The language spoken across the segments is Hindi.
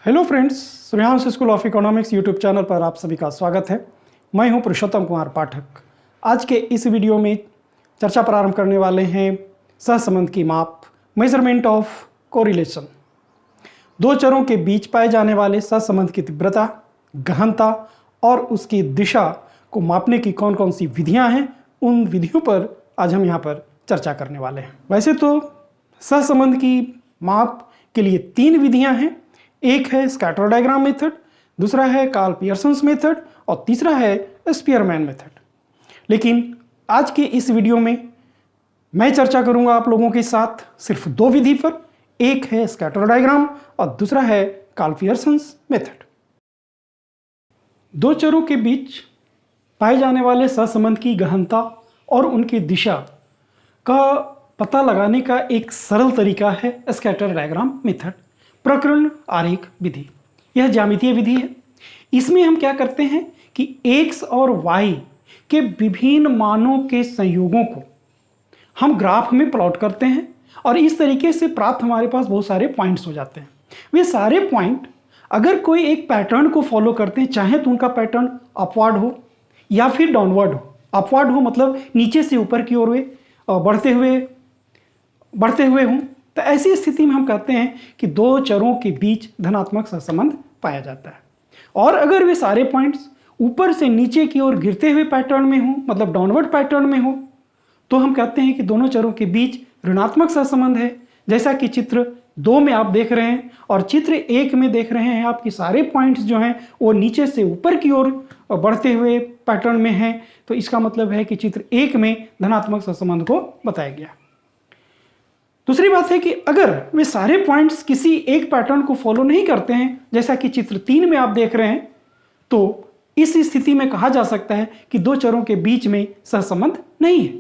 Hello friends, Suryansh school of economics YouTube channel पर आप सभी का स्वागत है। मैं हूं पुरुषोत्तम कुमार पाठक। आज के इस वीडियो में चर्चा प्रारंभ करने वाले हैं सहसंबंध की माप, मेजरमेंट ऑफ कोरिलेशन। दो चरों के बीच पाए जाने वाले सहसंबंध की तीव्रता, गहनता और उसकी दिशा को मापने की कौन कौन सी विधियां हैं, उन विधियों पर आज हम यहाँ पर चर्चा करने वाले हैं। वैसे तो सहसंबंध की माप के लिए तीन विधियां हैं। एक है स्कैटर डायग्राम मेथड, दूसरा है कार्ल पियर्सन्स मेथड और तीसरा है स्पीयरमैन मेथड। लेकिन आज के इस वीडियो में मैं चर्चा करूंगा आप लोगों के साथ सिर्फ दो विधि पर। एक है स्कैटर डायग्राम और दूसरा है कार्ल पियर्सन्स मेथड। दो चरों के बीच पाए जाने वाले सहसंबंध की गहनता और उनकी दिशा का पता लगाने का एक सरल तरीका है स्कैटर डायग्राम मेथड, प्रकरण आरेख विधि। यह ज्यामितीय विधि है। इसमें हम क्या करते हैं कि x और y के विभिन्न मानों के संयोगों को हम ग्राफ में प्लॉट करते हैं और इस तरीके से प्राप्त हमारे पास बहुत सारे पॉइंट्स हो जाते हैं। वे सारे पॉइंट अगर कोई एक पैटर्न को फॉलो करते हैं, चाहे तो उनका पैटर्न अपवर्ड हो या फिर डाउनवर्ड हो। अपवर्ड हो मतलब नीचे से ऊपर की ओर वे बढ़ते हुए हों, तो ऐसी स्थिति में हम कहते हैं कि दो चरों के बीच धनात्मक सहसंबंध पाया जाता है। और अगर वे सारे पॉइंट्स ऊपर से नीचे की ओर गिरते हुए पैटर्न में हो, मतलब डाउनवर्ड पैटर्न में हो, तो हम कहते हैं कि दोनों चरों के बीच ऋणात्मक सहसंबंध है। जैसा कि चित्र 2 में आप देख रहे हैं और चित्र 1 में देख रहे हैं आपकी सारे पॉइंट्स जो हैं वो नीचे से ऊपर की ओर बढ़ते हुए पैटर्न में हैं, तो इसका मतलब है कि चित्र 1 में धनात्मक सहसंबंध को बताया गया। दूसरी बात है कि अगर वे सारे पॉइंट्स किसी एक पैटर्न को फॉलो नहीं करते हैं, जैसा कि चित्र 3 में आप देख रहे हैं, तो इस स्थिति में कहा जा सकता है कि दो चरों के बीच में सहसंबंध नहीं है।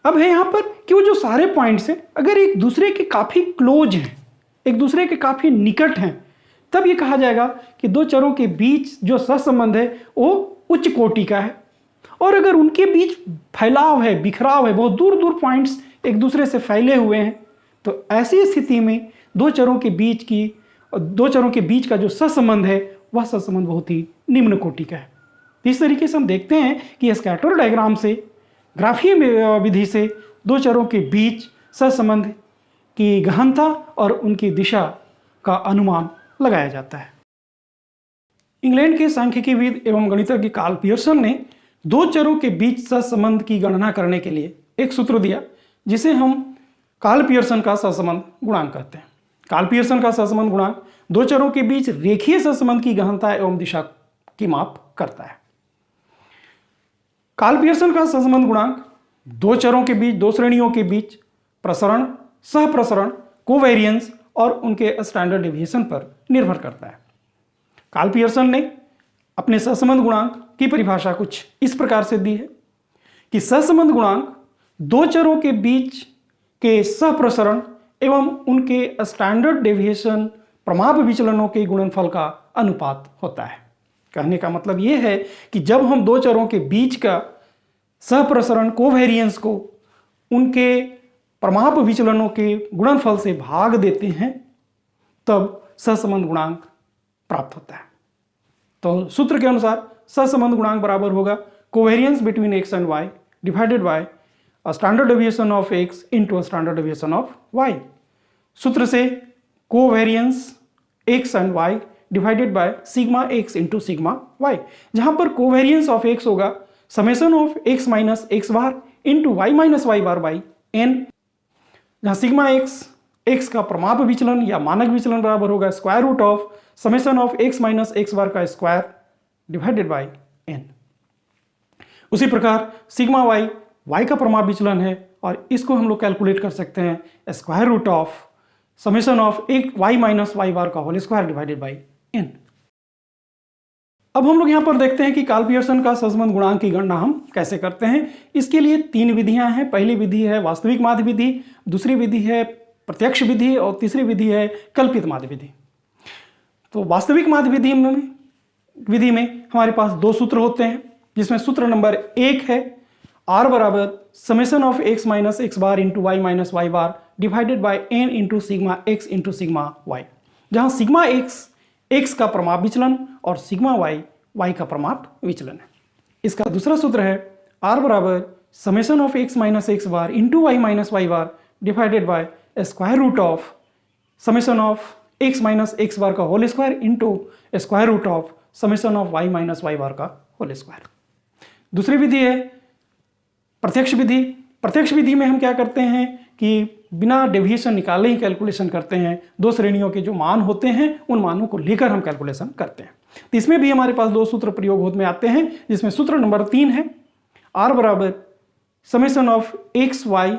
अब है यहां पर कि वो जो सारे पॉइंट्स हैं अगर एक दूसरे के काफी क्लोज हैं, एक दूसरे के काफी निकट हैं, तब ये कहा जाएगा कि दो चरों के बीच जो सहसंबंध है वो उच्च कोटि का है। और अगर उनके बीच फैलाव है, बिखराव है, बहुत दूर दूर पॉइंट्स एक दूसरे से फैले हुए हैं, तो ऐसी स्थिति में दो चरों के बीच का जो सहसंबंध है वह सहसंबंध बहुत ही निम्न कोटि का है। इस तरीके से हम देखते हैं कि स्कैटर डायग्राम से, ग्राफीय विधि से दो चरों के बीच सहसंबंध की गहनता और उनकी दिशा का अनुमान लगाया जाता है। इंग्लैंड के सांख्यिकीविद एवं गणितज्ञ कार्ल पियर्सन ने दो चरों के बीच सहसंबंध की गणना करने के लिए एक सूत्र दिया, जिसे हम कार्ल पियर्सन का सहसंबंध गुणांक कहते हैं। कार्ल पियर्सन का सहसंबंध गुणांक दो चरों के बीच रेखीय सहसंबंध की गहनता एवं दिशा की माप करता है। कार्ल पियर्सन का सहसंबंध गुणांक दो चरों के बीच, दो श्रेणियों के बीच प्रसरण, सहप्रसरण, कोवेरियंस और उनके स्टैंडर्ड डेविएशन पर निर्भर करता है। कार्ल पियर्सन ने अपने सहसंबंध गुणांक की परिभाषा कुछ इस प्रकार से दी है कि सहसंबंध गुणांक दो चरों के बीच के सहप्रसरण एवं उनके स्टैंडर्ड डेविएशन प्रमाप विचलनों के गुणनफल का अनुपात होता है। कहने का मतलब यह है कि जब हम दो चरों के बीच का सहप्रसरण, कोवेरियंस को उनके प्रमाप विचलनों के गुणनफल से भाग देते हैं, तब सहसंबंध गुणांक प्राप्त होता है। तो सूत्र के अनुसार सहसंबंध गुणांक बराबर होगा covariance between x and y divided by standard deviation of x into standard deviation of y। सूत्र से covariance x and y divided by sigma x into sigma y, जहां पर कोवेरियंस ऑफ x होगा summation of x minus x bar into y minus y bar by n, जहां सिग्मा x का प्रमाप विचलन या मानक विचलन बराबर होगा square root of summation of x minus x bar का स्क्वायर डिवाइडेड बाय n। उसी प्रकार सिग्मा y का प्रमाप विचलन है और इसको हम लोग कैलकुलेट कर सकते हैं square root of summation of y minus y bar का whole square divided by n। अब हम लोग यहाँ पर देखते हैं कि कार्ल पियर्सन का सहसंबंध गुणांक की गणना हम कैसे करते हैं। इसके लिए तीन विधियां हैं। पहली विधि है वास्तविक माध्य विधि, दूसरी विधि है प्रत्यक्ष विधि और तीसरी विधि है कल्पित माध्य विधि। तो वास्तविक माध्य विधि में हमारे पास दो सूत्र होते हैं, जिसमें सूत्र नंबर 1 है r बराबर summation of x minus x bar into y minus y bar divided by n into sigma x into sigma y। जहां सिग्मा x का प्रमाप विचलन और सिग्मा y का प्रमाप विचलन है। इसका दूसरा सूत्र है R बराबर summation of x minus x bar into y minus y bar divided by square root of summation of x minus x bar का whole square into square root of summation of y minus y bar का होल स्क्वायर। दूसरी विधि है प्रत्यक्ष विधि। प्रत्यक्ष विधि में हम क्या करते हैं कि बिना डेविएशन निकाले ही कैलकुलेशन करते हैं। दो श्रेणियों के जो मान होते हैं उन मानों को लेकर हम कैलकुलेशन करते हैं। तो इसमें भी हमारे पास दो सूत्र प्रयोग में आते हैं, जिसमें सूत्र नंबर 3 है R बराबर summation of x y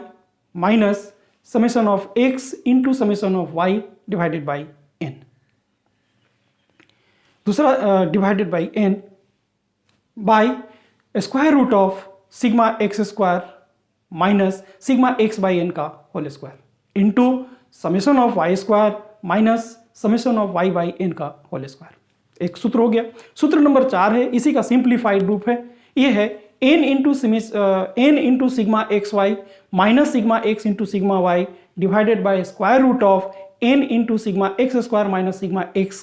minus summation of x into summation of y divided by n. दूसरा divided by n by square root of sigma x square minus sigma x by n का whole square into summation of y square minus summation of y by n का होल स्क्वायर। एक सूत्र हो गया। सूत्र नंबर 4 है, इसी का सिंप्लीफाइड रूप है, ये है n into sigma x y minus sigma x into sigma y divided by square root of n into sigma x square minus sigma x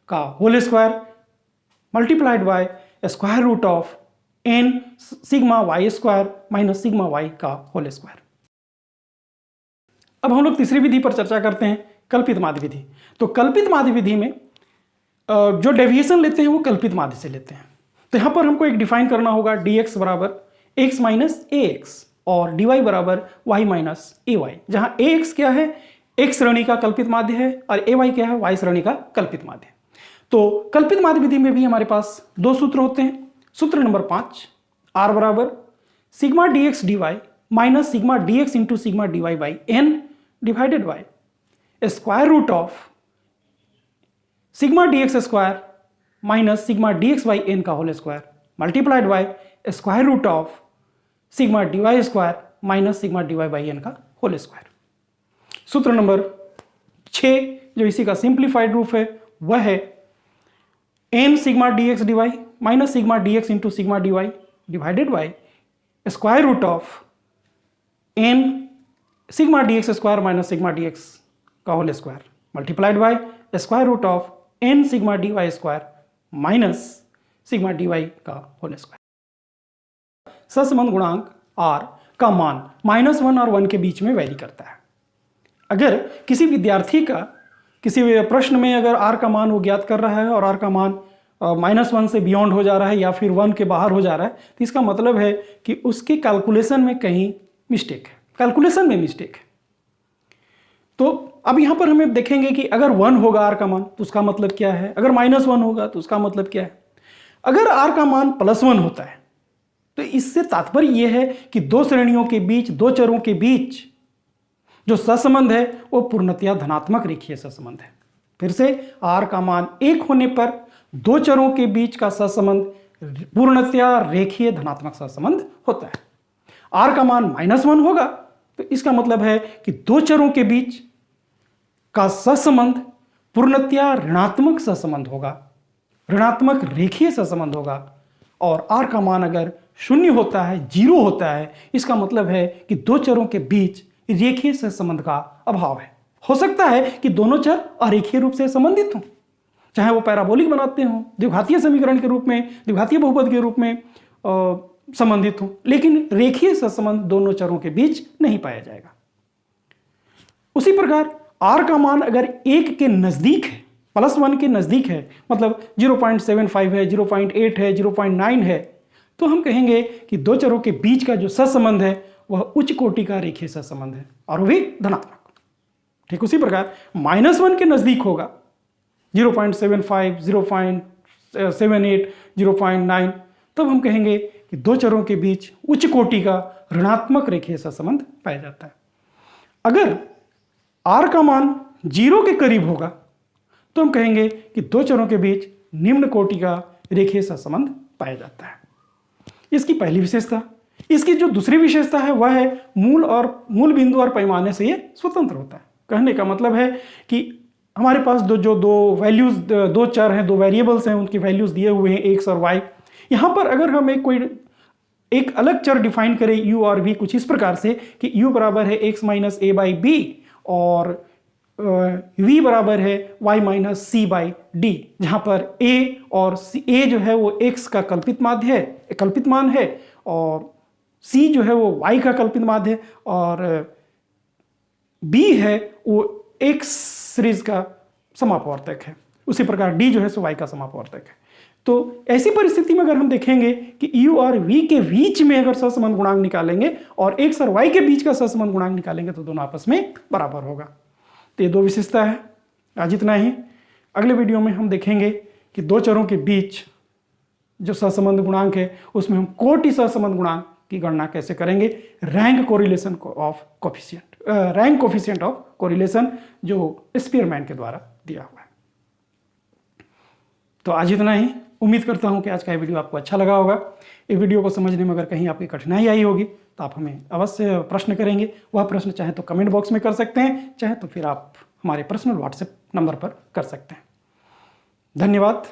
का whole square multiplied by square root of n sigma y square minus sigma y का होल स्क्वायर। अब हम लोग तीसरी विधि पर चर्चा करते हैं, कल्पित माध्य विधि। तो कल्पित माध्य विधि में जो डेविएशन लेते हैं वो कल्पित माध्य से लेते हैं। तो यहां पर हमको एक डिफाइन करना होगा dx बराबर x माइनस ax और dy बराबर y माइनस ay, जहां ax क्या है, x श्रेणी का कल्पित माध्य है और ay क्या है, y श्रेणी का कल्पित माध्य है। तो कल्पित माध्य विधि में भी हमारे पास दो सूत्र होते हैं। सूत्र नंबर 5 R बराबर sigma dx dy minus sigma dx into sigma dy by n divided by square root of sigma dx square minus sigma dx by n का whole square multiplied by square root of sigma dy square minus sigma dy by n का होल स्क्वायर। सूत्र नंबर 6 जो इसी का सिंप्लीफाइड रूप है वह है n sigma dx dy minus sigma dx into sigma dy divided by square root of n sigma dx square minus sigma dx का whole square multiplied by square root of n sigma dy square minus sigma dy का होल स्क्वायर। सहसंबंध गुणांक r का मान -1 और 1 के बीच में वैरी करता है। अगर किसी विद्यार्थी का किसी प्रश्न में अगर r का मान वो ज्ञात कर रहा है और r का मान -1 से बियॉन्ड हो जा रहा है या फिर 1 के बाहर हो जा रहा है, तो इसका मतलब है कि उसके कैलकुलेशन में कहीं मिस्टेक है, कैलकुलेशन में मिस्टेक है। तो अब यहां पर हमें देखेंगे कि अगर 1 होगा r का मान तो उसका मतलब क्या है, अगर -1 होगा तो उसका मतलब क्या है। अगर r का मान +1 होता है तो इससे तात्पर्य यह है कि दो श्रेणियों के बीच, दो चरों के बीच जो सहसंबंध है वो पूर्णतया धनात्मक रेखीय सहसंबंध है। फिर से r का मान 1 होने पर दो चरों के बीच का सहसंबंध पूर्णतया रेखीय धनात्मक सहसंबंध होता है। r का मान -1 होगा तो इसका मतलब है कि दो चरों के बीच का सहसंबंध पूर्णतया ऋणात्मक सहसंबंध होगा, ऋणात्मक रेखीय सहसंबंध होगा। और r का मान अगर 0 होता है, 0 होता है, इसका मतलब है कि दो चरों के बीच रेखीय सहसंबंध का अभाव है। हो सकता है कि दोनों चर अरेखीय रूप से संबंधित हों, चाहे वो पैराबोलिक बनाते हों, द्विघातीय समीकरण के रूप में, द्विघातीय बहुपद के रूप में संबंधित हों, लेकिन रेखीय सहसंबंध दोनों चरों के बीच नहीं पाया जाएगा। उसी प्रकार r का मान अगर 1 के नजदीक है, +1 के नजदीक है, मतलब 0.75 है, 0.8 है, 0.9 है, तो हम कहेंगे कि दो चरों के बीच का जो सहसंबंध है वह उच्च कोटि का रेखीय सहसंबंध है और वो भी धनात्मक। ठीक उसी प्रकार -1 के नजदीक होगा, 0.75, 0.78, 0.9, तब हम कहेंगे कि दो चरों के बीच उच्च कोटि का ऋणात्मक रेखीय सहसंबंध पाया जाता है। अगर r का मान 0 के करीब होगा तो हम कहेंगे कि दो चरों के बीच निम्न कोटि का रेखीय सहसंबंध पाया जाता है। इसकी पहली विशेषता। इसकी जो दूसरी विशेषता है वह है मूल बिंदु और पैमाने से ये स्वतंत्र होता है। कहने का मतलब है कि हमारे पास दो वैल्यूज, दो चर हैं, दो वेरिएबल्स हैं, उनकी वैल्यूज दिए हुए हैं x और y। यहाँ पर अगर हम एक अलग चर डिफाइन करें u और v कुछ इस प्रकार से कि u बराबर है x minus a by B और v बराबर है y minus C by D, जहाँ पर a और a जो है वो x का कल्पित माध्य है, कल्पित मान है, और c जो है वो y का कल्पित माध्य है, और b है वो x सीरीज का समापवर्तक है। उसी प्रकार d जो है सो y का समापवर्तक है। तो ऐसी परिस्थिति में अगर हम देखेंगे कि u और v के बीच में अगर सहसंबंध गुणांक निकालेंगे और x और y के बीच का सहसंबंध गुणांक निकालेंगे तो दोनों आपस में बराबर होगा। तो ये दो विशेषता है। आज इतना ही। अगले वीडियो में हम देखेंगे कि दो चरों के बीच जो सहसंबंध गुणांक है उसमें हम कोटि सहसंबंध गुणांक की गणना कैसे करेंगे, rank correlation of coefficient, rank coefficient of correlation, जो स्पीयरमैन के द्वारा दिया हुआ है। तो आज इतना ही। उम्मीद करता हूं कि आज का ये वीडियो आपको अच्छा लगा होगा। ये वीडियो को समझने में अगर कहीं आपकी कठिनाई आई होगी तो आप हमें अवश्य प्रश्न करेंगे। वह प्रश्न चाहे तो कमेंट बॉक्स में कर सकते हैं, चाहे तो फिर आप हमारे पर्सनल व्हाट्सएप नंबर पर कर सकते हैं। धन्यवाद।